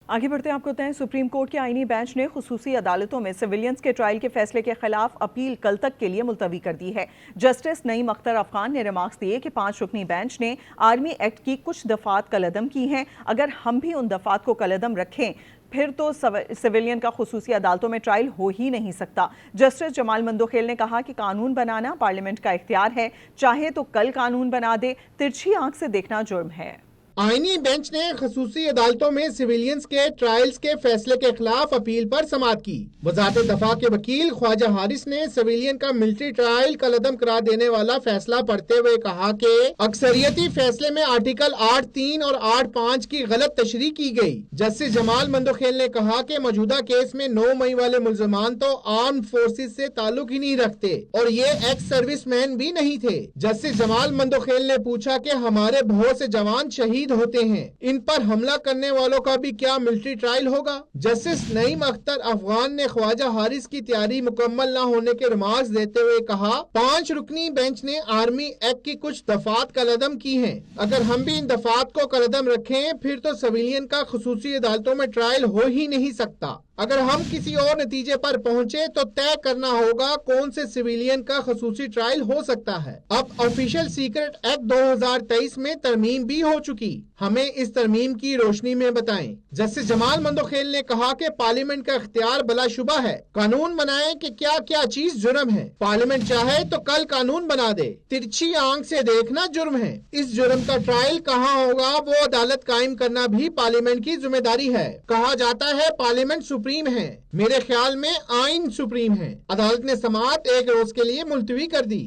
آگے بڑھتے ہیں، آپ کو بتائیں سپریم کورٹ کے آئینی بینچ نے خصوصی عدالتوں میں سویلینز کے ٹرائل کے فیصلے کے خلاف اپیل کل تک کے لیے ملتوی کر دی ہے۔ جسٹس نعیم اختر افغان نے ریمارکس دیے کہ 5 رکنی بینچ نے آرمی ایکٹ کی کچھ دفعات کالعدم کی ہیں، اگر ہم بھی ان دفعات کو کالعدم رکھیں پھر تو سویلین کا خصوصی عدالتوں میں ٹرائل ہو ہی نہیں سکتا۔ جسٹس جمال مندوخیل نے کہا کہ قانون بنانا پارلیمنٹ کا اختیار ہے، چاہے تو کل قانون بنا دے، ترچھی آنکھ سے دیکھنا جرم ہے۔ آئینی بینچ نے خصوصی عدالتوں میں سویلینز کے ٹرائلز کے فیصلے کے خلاف اپیل پر سماعت کی۔ وزارت دفاع کے وکیل خواجہ حارث نے سویلین کا ملٹری ٹرائل کالعدم قرار دینے والا فیصلہ پڑھتے ہوئے کہا کہ اکثریتی فیصلے میں آرٹیکل 8(3) اور 8(5) کی غلط تشریح کی گئی۔ جسٹس جمال مندوخیل نے کہا کہ موجودہ کیس میں 9 مئی والے ملزمان تو آرمڈ فورسز سے تعلق ہی نہیں رکھتے اور یہ ایکس سروس مین بھی نہیں تھے۔ جسٹس جمال مندوخیل نے پوچھا کہ ہمارے بہت سے جوان شہید ہوتے ہیں، ان پر حملہ کرنے والوں کا بھی کیا ملٹری ٹرائل ہوگا؟ جسٹس نعیم اختر افغان نے خواجہ حارث کی تیاری مکمل نہ ہونے کے ریمارکس دیتے ہوئے کہا 5 رکنی بینچ نے آرمی ایکٹ کی کچھ دفعات کالعدم کی ہیں، اگر ہم بھی ان دفعات کو کالعدم رکھیں پھر تو سویلین کا خصوصی عدالتوں میں ٹرائل ہو ہی نہیں سکتا۔ اگر ہم کسی اور نتیجے پر پہنچے تو طے کرنا ہوگا کون سے سویلین کا خصوصی ٹرائل ہو سکتا ہے۔ اب آفیشل سیکرٹ ایکٹ 2023 میں ترمیم بھی ہو چکی، ہمیں اس ترمیم کی روشنی میں بتائیں۔ جسٹس جمال مندوخیل نے کہا کہ پارلیمنٹ کا اختیار بلا شبہ ہے، قانون بنائیں کہ کیا کیا چیز جرم ہے، پارلیمنٹ چاہے تو کل قانون بنا دے، ترچھی آنکھ سے دیکھنا جرم ہے۔ اس جرم کا ٹرائل کہاں ہوگا وہ عدالت قائم کرنا بھی پارلیمنٹ کی ذمہ داری ہے۔ کہا جاتا ہے پارلیمنٹ سپریم ہے، میرے خیال میں آئین سپریم ہے۔ عدالت نے سماعت 1 روز کے لیے ملتوی کر دی۔